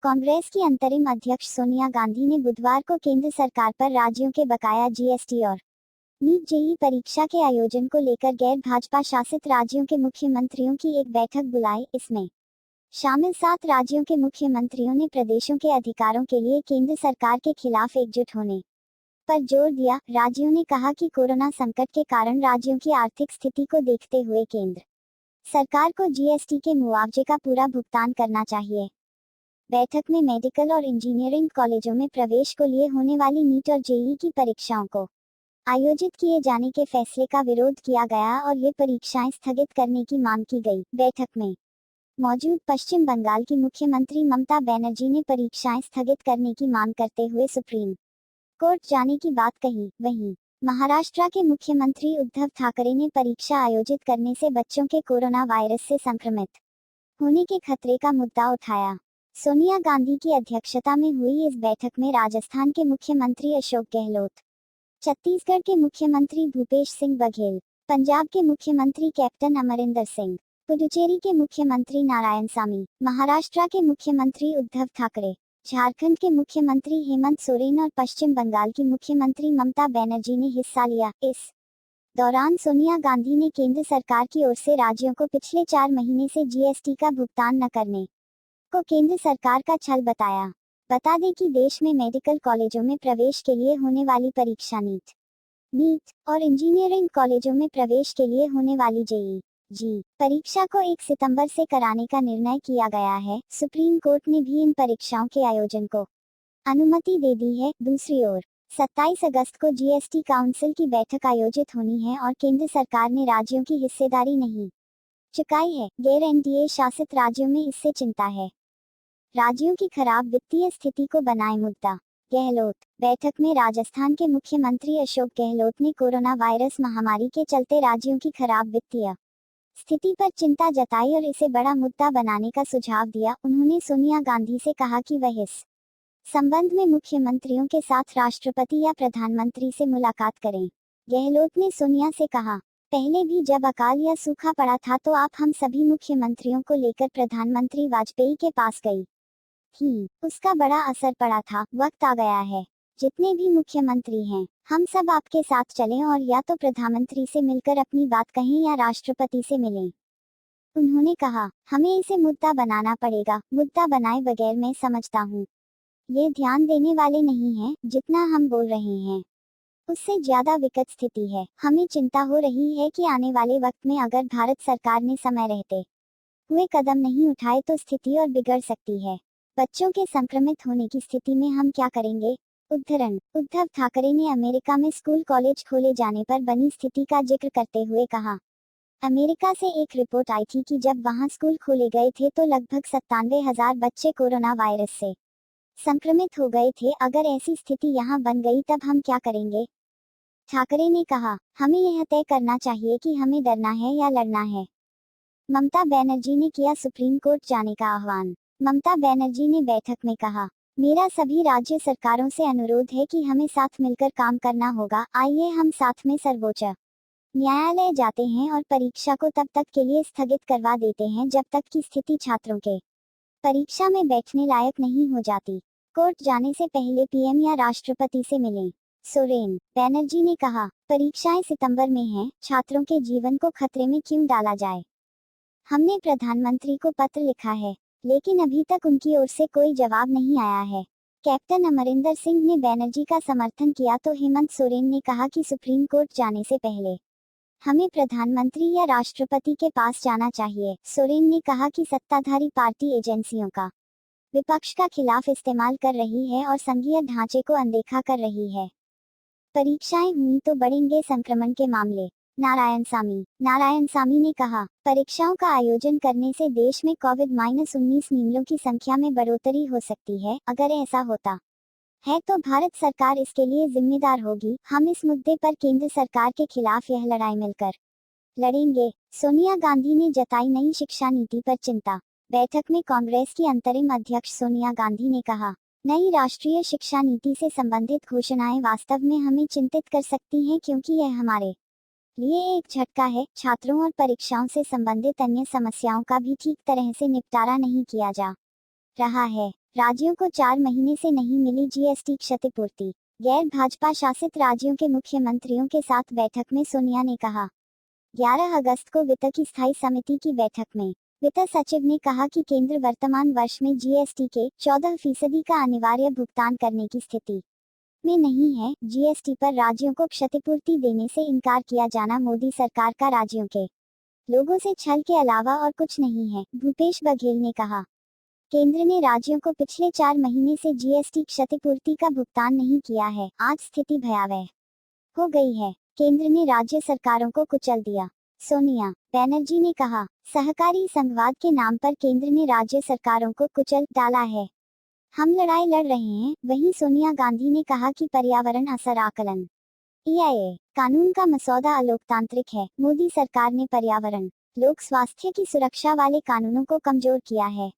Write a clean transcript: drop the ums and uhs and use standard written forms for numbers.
कांग्रेस की अंतरिम अध्यक्ष सोनिया गांधी ने बुधवार को केंद्र सरकार पर राज्यों के बकाया जीएसटी और नीट जेईई परीक्षा के आयोजन को लेकर गैर भाजपा शासित राज्यों के मुख्यमंत्रियों की एक बैठक बुलाई। इसमें शामिल 7 राज्यों के मुख्यमंत्रियों ने प्रदेशों के अधिकारों के लिए केंद्र सरकार के खिलाफ एकजुट होने पर जोर दिया। राज्यों ने कहा कि कोरोना संकट के कारण राज्यों की आर्थिक स्थिति को देखते हुए केंद्र सरकार को जीएसटी के मुआवजे का पूरा भुगतान करना चाहिए। बैठक में मेडिकल और इंजीनियरिंग कॉलेजों में प्रवेश को लिए होने वाली नीट और जेईई की परीक्षाओं को आयोजित किए जाने के फैसले का विरोध किया गया और ये परीक्षाएं स्थगित करने की मांग की गई। बैठक में मौजूद पश्चिम बंगाल की मुख्यमंत्री ममता बनर्जी ने परीक्षाएं स्थगित करने की मांग करते हुए सुप्रीम कोर्ट जाने की बात कही। वहीं महाराष्ट्र के मुख्यमंत्री उद्धव ठाकरे ने परीक्षा आयोजित करने से बच्चों के कोरोना वायरस से संक्रमित होने के खतरे का मुद्दा उठाया। सोनिया गांधी की अध्यक्षता में हुई इस बैठक में राजस्थान के मुख्यमंत्री अशोक गहलोत, छत्तीसगढ़ के मुख्यमंत्री भूपेश सिंह बघेल, पंजाब के मुख्यमंत्री कैप्टन अमरिंदर सिंह, पुडुचेरी के मुख्यमंत्री नारायणसामी, महाराष्ट्र के मुख्यमंत्री उद्धव ठाकरे, झारखंड के मुख्यमंत्री हेमंत सोरेन और पश्चिम बंगाल की मुख्यमंत्री ममता बनर्जी ने हिस्सा लिया। इस दौरान सोनिया गांधी ने केंद्र सरकार की ओर से राज्यों को पिछले 4 महीने से जीएसटी का भुगतान न करने को केंद्र सरकार का छल बताया। बता दें कि देश में मेडिकल कॉलेजों में प्रवेश के लिए होने वाली परीक्षा नीट और इंजीनियरिंग कॉलेजों में प्रवेश के लिए होने वाली जेईई परीक्षा को 1 सितंबर से कराने का निर्णय किया गया है। सुप्रीम कोर्ट ने भी इन परीक्षाओं के आयोजन को अनुमति दे दी है। दूसरी ओर 27 अगस्त को जीएसटी काउंसिल की बैठक आयोजित होनी है और केंद्र सरकार ने राज्यों की हिस्सेदारी नहीं चुकाई है। गैर एनडीए शासित राज्यों में इससे चिंता है। राज्यों की खराब वित्तीय स्थिति को बनाए मुद्दा। गहलोत बैठक में राजस्थान के मुख्यमंत्री अशोक गहलोत ने कोरोना वायरस महामारी के चलते राज्यों की खराब वित्तीय स्थिति पर चिंता जताई और इसे बड़ा मुद्दा बनाने का सुझाव दिया। उन्होंने सोनिया गांधी से कहा कि वह इस संबंध में मुख्यमंत्रियों के साथ राष्ट्रपति या प्रधानमंत्री से मुलाकात करें। गहलोत ने सोनिया से कहा, पहले भी जब अकाल या सूखा पड़ा था तो आप हम सभी मुख्यमंत्रियों को लेकर प्रधानमंत्री वाजपेयी के पास गई थी, उसका बड़ा असर पड़ा था। वक्त आ गया है, जितने भी मुख्यमंत्री हैं हम सब आपके साथ चलें और या तो प्रधानमंत्री से मिलकर अपनी बात कहें या राष्ट्रपति से मिलें। उन्होंने कहा, हमें इसे मुद्दा बनाना पड़ेगा। मुद्दा बनाए बगैर मैं समझता हूँ ये ध्यान देने वाले नहीं हैं जितना हम बोल रहे हैं। उससे ज्यादा विकट स्थिति है। हमें चिंता हो रही है कि आने वाले वक्त में अगर भारत सरकार ने समय रहते हुए कदम नहीं उठाए तो स्थिति और बिगड़ सकती है। बच्चों के संक्रमित होने की स्थिति में हम क्या करेंगे? उद्धरण उद्धव ठाकरे ने अमेरिका में स्कूल कॉलेज खोले जाने पर बनी स्थिति का जिक्र करते हुए कहा, अमेरिका से एक रिपोर्ट आई थी कि जब वहां स्कूल खोले गए थे तो लगभग 97,000 बच्चे कोरोना वायरस से संक्रमित हो गए थे। अगर ऐसी स्थिति यहाँ बन गई तब हम क्या करेंगे? ठाकरे ने कहा, हमें यह तय करना चाहिए कि हमें डरना है या लड़ना है। ममता बनर्जी ने किया सुप्रीम कोर्ट जाने का आह्वान। ममता बनर्जी ने बैठक में कहा, मेरा सभी राज्य सरकारों से अनुरोध है कि हमें साथ मिलकर काम करना होगा। आइए हम साथ में सर्वोच्च न्यायालय जाते हैं और परीक्षा को तब तक के लिए स्थगित करवा देते हैं जब तक कि स्थिति छात्रों के परीक्षा में बैठने लायक नहीं हो जाती। कोर्ट जाने से पहले पीएम या राष्ट्रपति से मिलें। सोरेन बनर्जी ने कहा, परीक्षाएं सितंबर में हैं, छात्रों के जीवन को खतरे में क्यों डाला जाए? हमने प्रधानमंत्री को पत्र लिखा है, लेकिन अभी तक उनकी ओर से कोई जवाब नहीं आया है। कैप्टन अमरिंदर सिंह ने बनर्जी का समर्थन किया तो हेमंत सोरेन ने कहा कि सुप्रीम कोर्ट जाने से पहले हमें प्रधानमंत्री या राष्ट्रपति के पास जाना चाहिए। सोरेन ने कहा कि सत्ताधारी पार्टी एजेंसियों का विपक्ष का खिलाफ इस्तेमाल कर रही है और संघीय ढांचे को अनदेखा कर रही है। परीक्षाएं हुई तो बढ़ेंगे संक्रमण के मामले। नारायणसामी ने कहा, परीक्षाओं का आयोजन करने से देश में कोविड-19 मामलों की संख्या में बढ़ोतरी हो सकती है। अगर ऐसा होता है तो भारत सरकार इसके लिए जिम्मेदार होगी। हम इस मुद्दे पर केंद्र सरकार के खिलाफ यह लड़ाई मिलकर लड़ेंगे। सोनिया गांधी ने जताई नई शिक्षा नीति पर चिंता। बैठक में कांग्रेस की अंतरिम अध्यक्ष सोनिया गांधी ने कहा, नई राष्ट्रीय शिक्षा नीति से संबंधित घोषणाएं वास्तव में हमें चिंतित कर सकती हैं क्योंकि यह हमारे लिए एक झटका है। छात्रों और परीक्षाओं से संबंधित अन्य समस्याओं का भी ठीक तरह से निपटारा नहीं किया जा रहा है। राज्यों को 4 महीने से नहीं मिली जीएसटी क्षतिपूर्ति। गैर भाजपा शासित राज्यों के मुख्यमंत्रियों के साथ बैठक में सोनिया ने कहा। 11 अगस्त को वित्त की स्थायी समिति की बैठक में वित्त सचिव ने कहा कि केंद्र वर्तमान वर्ष में जीएसटी के 14% का अनिवार्य भुगतान करने की स्थिति में नहीं है। जीएसटी पर राज्यों को क्षतिपूर्ति देने से इनकार किया जाना मोदी सरकार का राज्यों के लोगों से छल के अलावा और कुछ नहीं है, भूपेश बघेल ने कहा। केंद्र ने राज्यों को पिछले 4 महीने से जीएसटी क्षतिपूर्ति का भुगतान नहीं किया है। आज स्थिति भयावह हो गई है। केंद्र ने राज्य सरकारों को कुचल दिया। सोनिया बनर्जी ने कहा, सहकारी संघवाद के नाम पर केंद्र ने राज्य सरकारों को कुचल डाला है। हम लड़ाई लड़ रहे हैं। वहीं सोनिया गांधी ने कहा कि पर्यावरण असर आकलन EIA कानून का मसौदा अलोकतांत्रिक है। मोदी सरकार ने पर्यावरण, लोक स्वास्थ्य की सुरक्षा वाले कानूनों को कमजोर किया है।